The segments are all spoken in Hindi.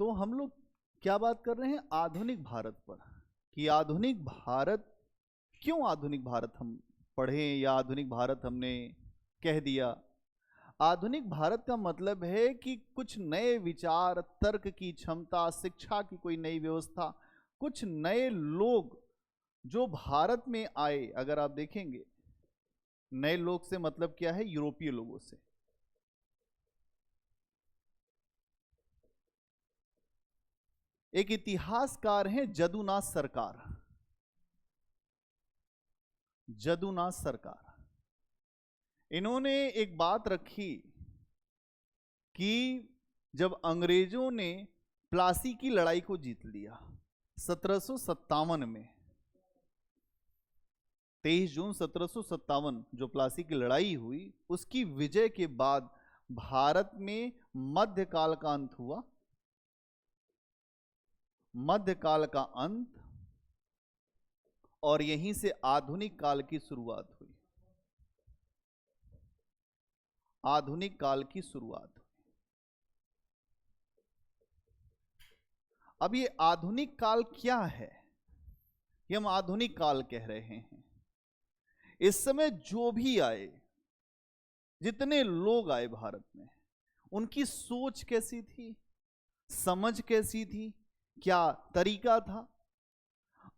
तो हम लोग क्या बात कर रहे हैं आधुनिक भारत पर, कि आधुनिक भारत, क्यों आधुनिक भारत हम पढ़ें या आधुनिक भारत हमने कह दिया। आधुनिक भारत का मतलब है कि कुछ नए विचार, तर्क की क्षमता, शिक्षा की कोई नई व्यवस्था, कुछ नए लोग जो भारत में आए। अगर आप देखेंगे नए लोग से मतलब क्या है, यूरोपीय लोगों से। एक इतिहासकार हैं जदुनाथ सरकार, जदुनाथ सरकार, इन्होंने एक बात रखी कि जब अंग्रेजों ने प्लासी की लड़ाई को जीत लिया 1757 में, 23 जून 1757 जो प्लासी की लड़ाई हुई, उसकी विजय के बाद भारत में मध्यकाल का अंत हुआ। मध्यकाल का अंत, और यहीं से आधुनिक काल की शुरुआत हुई। आधुनिक काल की शुरुआत हुई। अब ये आधुनिक काल क्या है, ये हम आधुनिक काल कह रहे हैं। इस समय जो भी आए, जितने लोग आए भारत में, उनकी सोच कैसी थी, समझ कैसी थी, क्या तरीका था,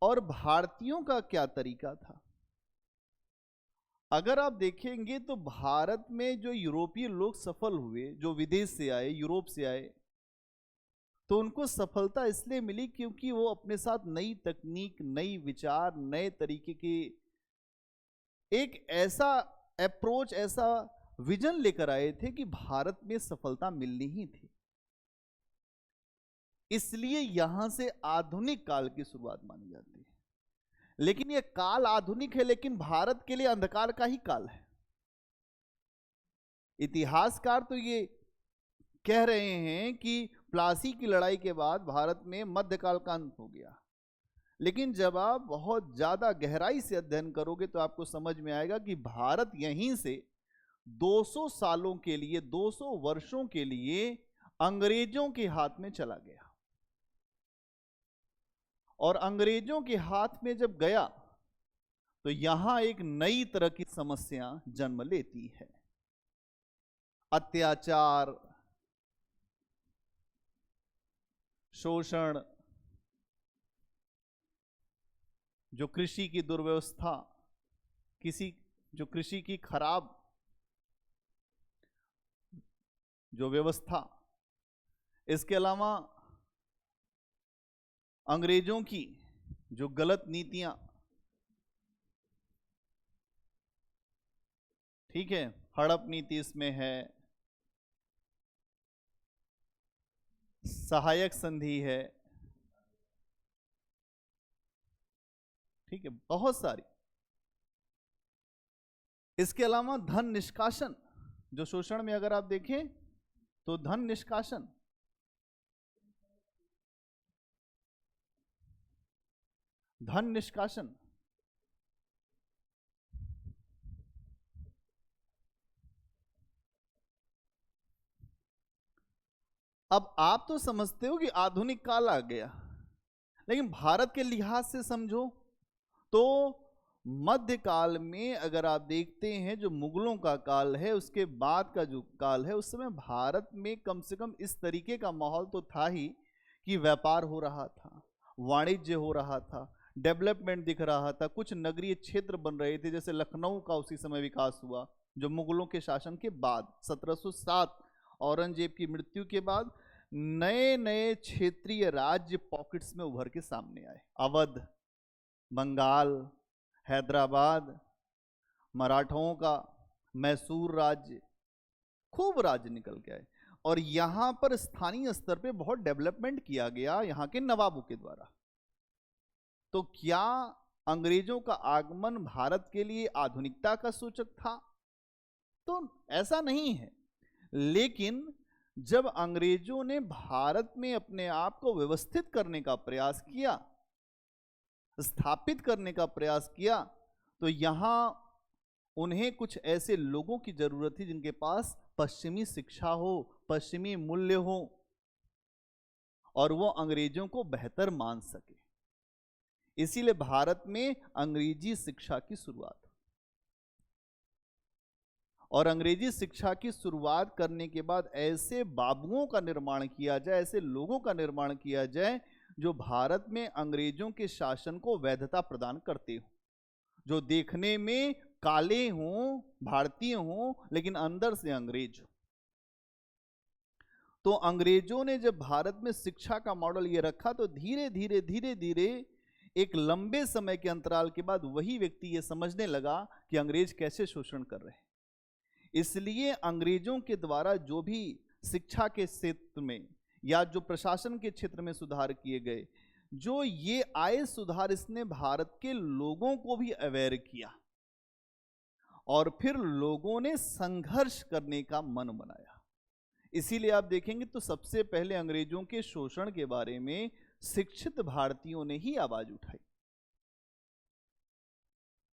और भारतीयों का क्या तरीका था। अगर आप देखेंगे तो भारत में जो यूरोपीय लोग सफल हुए, जो विदेश से आए, यूरोप से आए, तो उनको सफलता इसलिए मिली क्योंकि वो अपने साथ नई तकनीक, नई विचार, नए तरीके के एक ऐसा अप्रोच, ऐसा विजन लेकर आए थे कि भारत में सफलता मिलनी ही थी। इसलिए यहां से आधुनिक काल की शुरुआत मानी जाती है। लेकिन यह काल आधुनिक है, लेकिन भारत के लिए अंधकार का ही काल है। इतिहासकार तो ये कह रहे हैं कि प्लासी की लड़ाई के बाद भारत में मध्यकाल का अंत हो गया, लेकिन जब आप बहुत ज्यादा गहराई से अध्ययन करोगे तो आपको समझ में आएगा कि भारत यहीं से 200 सालों के लिए, 200 वर्षों के लिए अंग्रेजों के हाथ में चला गया। और अंग्रेजों के हाथ में जब गया तो यहां एक नई तरह की समस्या जन्म लेती है। अत्याचार, शोषण, जो कृषि की दुर्व्यवस्था, जो कृषि की खराब जो व्यवस्था, इसके अलावा अंग्रेजों की जो गलत नीतियां, ठीक है, हड़प नीति इसमें है, सहायक संधि है, ठीक है, बहुत सारी। इसके अलावा धन निष्कासन, जो शोषण में अगर आप देखें तो धन निष्कासन, धन निष्कासन। अब आप तो समझते हो कि आधुनिक काल आ गया, लेकिन भारत के लिहाज से समझो तो मध्यकाल में अगर आप देखते हैं, जो मुगलों का काल है, उसके बाद का जो काल है, उस समय भारत में कम से कम इस तरीके का माहौल तो था ही कि व्यापार हो रहा था, वाणिज्य हो रहा था, डेवलपमेंट दिख रहा था, कुछ नगरीय क्षेत्र बन रहे थे, जैसे लखनऊ का उसी समय विकास हुआ जो मुगलों के शासन के बाद 1707 औरंगजेब की मृत्यु के बाद नए नए क्षेत्रीय राज्य पॉकेट्स में उभर के सामने आए। अवध, बंगाल, हैदराबाद, मराठों का मैसूर राज्य, खूब राज्य निकल के आए, और यहां पर स्थानीय स्तर पे बहुत डेवलपमेंट किया गया यहां के नवाबों के द्वारा। तो क्या अंग्रेजों का आगमन भारत के लिए आधुनिकता का सूचक था? तो ऐसा नहीं है। लेकिन जब अंग्रेजों ने भारत में अपने आप को व्यवस्थित करने का प्रयास किया, स्थापित करने का प्रयास किया, तो यहां उन्हें कुछ ऐसे लोगों की जरूरत थी जिनके पास पश्चिमी शिक्षा हो, पश्चिमी मूल्य हो, और वो अंग्रेजों को बेहतर मान सके। इसीलिए भारत में अंग्रेजी शिक्षा की शुरुआत, और अंग्रेजी शिक्षा की शुरुआत करने के बाद ऐसे बाबुओं का निर्माण किया जाए, ऐसे लोगों का निर्माण किया जाए जो भारत में अंग्रेजों के शासन को वैधता प्रदान करते हो, जो देखने में काले हों, भारतीय हों, लेकिन अंदर से अंग्रेज हो। तो अंग्रेजों ने जब भारत में शिक्षा का मॉडल ये रखा तो धीरे धीरे धीरे धीरे एक लंबे समय के अंतराल के बाद वही व्यक्ति ये समझने लगा कि अंग्रेज कैसे शोषण कर रहे हैं। इसलिए अंग्रेजों के द्वारा जो भी शिक्षा के क्षेत्र में या जो प्रशासन के क्षेत्र में सुधार किए गए, जो ये आए सुधार, इसने भारत के लोगों को भी अवेयर किया और फिर लोगों ने संघर्ष करने का मन बनाया। इसीलिए आप देखेंगे तो सबसे पहले अंग्रेजों के शोषण के बारे में शिक्षित भारतीयों ने ही आवाज उठाई।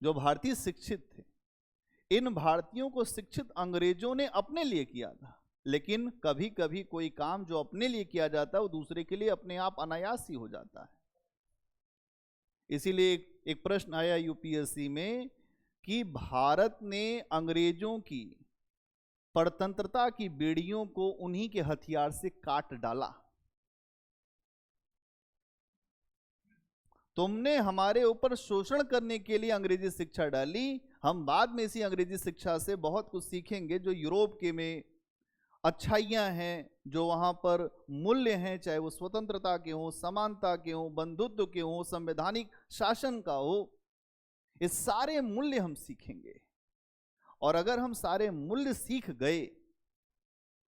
जो भारतीय शिक्षित थे, इन भारतीयों को शिक्षित अंग्रेजों ने अपने लिए किया था, लेकिन कभी कभी कोई काम जो अपने लिए किया जाता है वो दूसरे के लिए अपने आप अनायास ही हो जाता है। इसीलिए एक प्रश्न आया यूपीएससी में कि भारत ने अंग्रेजों की परतंत्रता की बेड़ियों को उन्हीं के हथियार से काट डाला। तुमने हमारे ऊपर शोषण करने के लिए अंग्रेजी शिक्षा डाली। हम बाद में इसी अंग्रेजी शिक्षा से बहुत कुछ सीखेंगे, जो यूरोप के में अच्छाइयाँ हैं, जो वहाँ पर मूल्य हैं, चाहे वो स्वतंत्रता के हों, समानता के हों, बंधुत्व के हों, संवैधानिक शासन का हो, ये सारे मूल्य हम सीखेंगे। और अगर हम सारे मूल्य सीख गए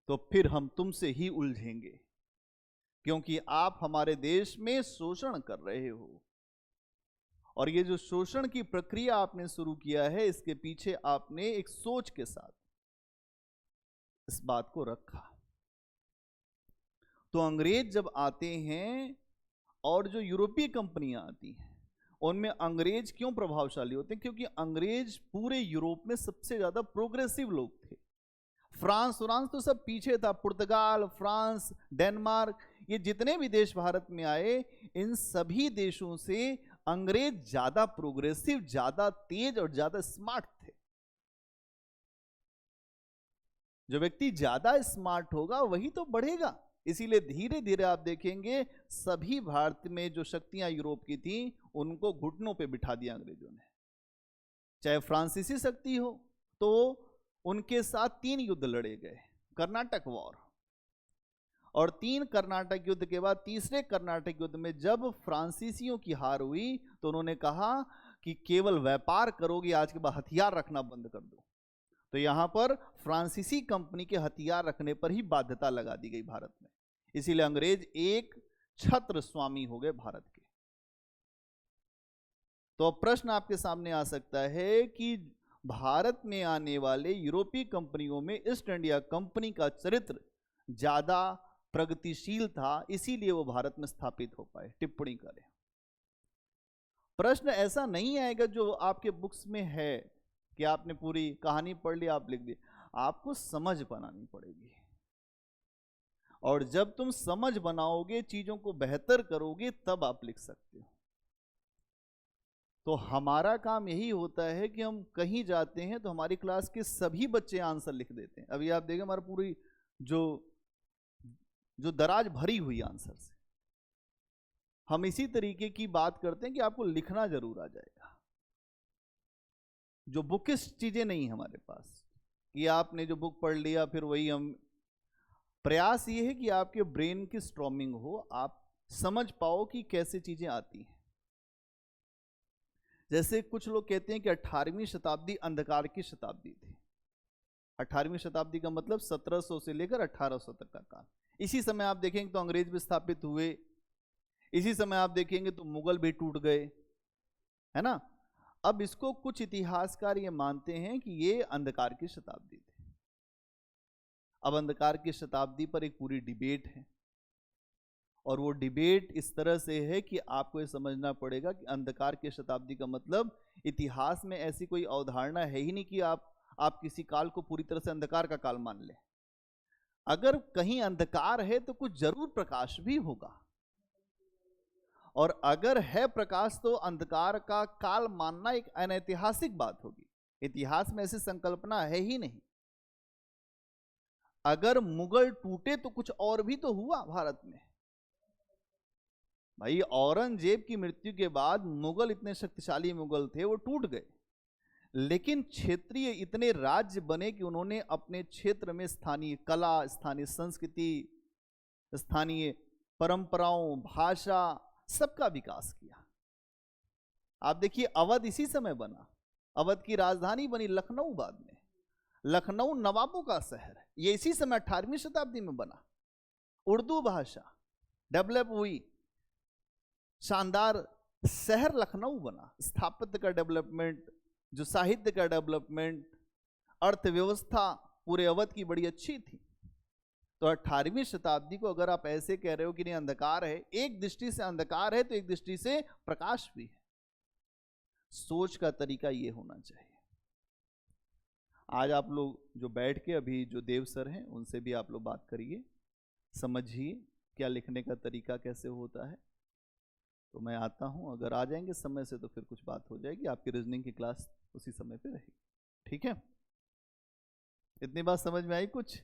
तो फिर हम तुमसे ही उलझेंगे, क्योंकि आप हमारे देश में शोषण कर रहे हो। और ये जो शोषण की प्रक्रिया आपने शुरू किया है, इसके पीछे आपने एक सोच के साथ इस बात को रखा। तो अंग्रेज जब आते हैं और जो यूरोपीय कंपनियां आती हैं, उनमें अंग्रेज क्यों प्रभावशाली होते हैं? क्योंकि अंग्रेज पूरे यूरोप में सबसे ज्यादा प्रोग्रेसिव लोग थे। फ्रांस तो सब पीछे था। पुर्तगाल, फ्रांस, डेनमार्क, ये जितने भी देश भारत में आए, इन सभी देशों से अंग्रेज ज्यादा प्रोग्रेसिव, ज्यादा तेज और ज्यादा स्मार्ट थे। जो व्यक्ति ज्यादा स्मार्ट होगा वही तो बढ़ेगा। इसीलिए धीरे धीरे आप देखेंगे सभी भारत में जो शक्तियां यूरोप की थी, उनको घुटनों पे बिठा दिया अंग्रेजों ने। चाहे फ्रांसीसी शक्ति हो, तो उनके साथ 3 युद्ध लड़े गए, कर्नाटक वॉर, और 3 कर्नाटक युद्ध के बाद तीसरे कर्नाटक युद्ध में जब फ्रांसीसियों की हार हुई तो उन्होंने कहा कि केवल व्यापार करोगे, आज के बाद हथियार रखना बंद कर दो। तो यहां पर फ्रांसीसी कंपनी के हथियार रखने पर ही बाध्यता लगा दी गई भारत में। इसीलिए अंग्रेज एक छत्र स्वामी हो गए भारत के। तो अब प्रश्न आपके सामने आ सकता है कि भारत में आने वाले यूरोपीय कंपनियों में ईस्ट इंडिया कंपनी का चरित्र ज्यादा प्रगतिशील था, इसीलिए वो भारत में स्थापित हो पाए। टिप्पणी करें। प्रश्न ऐसा नहीं आएगा जो आपके बुक्स में है कि आपने पूरी कहानी पढ़ ली, आप लिख दी। आपको समझ बनानी पड़ेगी, और जब तुम समझ बनाओगे, चीजों को बेहतर करोगे, तब आप लिख सकते हो। तो हमारा काम यही होता है कि हम कहीं जाते हैं तो हमारी क्लास के सभी बच्चे आंसर लिख देते हैं। अभी आप देखें हमारी पूरी जो दराज भरी हुई आंसर से। हम इसी तरीके की बात करते हैं कि आपको लिखना जरूर आ जाएगा। जो बुकिश चीजें नहीं हमारे पास कि आपने जो बुक पढ़ लिया फिर वही हम। प्रयास ये है कि आपके ब्रेन की स्ट्रॉमिंग हो, आप समझ पाओ कि कैसे चीजें आती हैं। जैसे कुछ लोग कहते हैं कि 18वीं शताब्दी अंधकार की शताब्दी थी। 18वीं शताब्दी का मतलब 1700 से लेकर 1800 तक का काल। इसी समय आप देखेंगे तो अंग्रेज भी स्थापित हुए, इसी समय आप देखेंगे तो मुगल भी टूट गए, है ना। अब इसको कुछ इतिहासकार ये मानते हैं कि ये अंधकार की शताब्दी थी। अब अंधकार की शताब्दी पर एक पूरी डिबेट है, और वो डिबेट इस तरह से है कि आपको ये समझना पड़ेगा कि अंधकार की शताब्दी का मतलब इतिहास में ऐसी कोई अवधारणा है ही नहीं कि आप किसी काल को पूरी तरह से अंधकार का काल मान लें। अगर कहीं अंधकार है तो कुछ जरूर प्रकाश भी होगा, और अगर है प्रकाश तो अंधकार का काल मानना एक अनैतिहासिक बात होगी। इतिहास में ऐसी संकल्पना है ही नहीं। अगर मुगल टूटे तो कुछ और भी तो हुआ भारत में। भाई औरंगजेब की मृत्यु के बाद मुगल इतने शक्तिशाली मुगल थे, वो टूट गए, लेकिन क्षेत्रीय इतने राज्य बने कि उन्होंने अपने क्षेत्र में स्थानीय कला, स्थानीय संस्कृति, स्थानीय परंपराओं, भाषा, सबका विकास किया। आप देखिए अवध इसी समय बना, अवध की राजधानी बनी लखनऊ बाद में। लखनऊ नवाबों का शहर है, ये इसी समय 18वीं शताब्दी में बना। उर्दू भाषा डेवलप हुई, शानदार शहर लखनऊ बना। स्थापत्य का डेवलपमेंट, जो साहित्य का डेवलपमेंट, अर्थव्यवस्था पूरे अवध की बड़ी अच्छी थी। तो 18वीं शताब्दी को अगर आप ऐसे कह रहे हो कि नहीं अंधकार है, एक दृष्टि से अंधकार है तो एक दृष्टि से प्रकाश भी है। सोच का तरीका ये होना चाहिए। आज आप लोग जो बैठ के अभी जो देव सर हैं उनसे भी आप लोग बात करिए, समझिए क्या लिखने का तरीका कैसे होता है। तो मैं आता हूं, अगर आ जाएंगे समय से तो फिर कुछ बात हो जाएगी। आपकी रीजनिंग की क्लास उसी समय पे रहेगी, ठीक है? इतनी बात समझ में आई कुछ?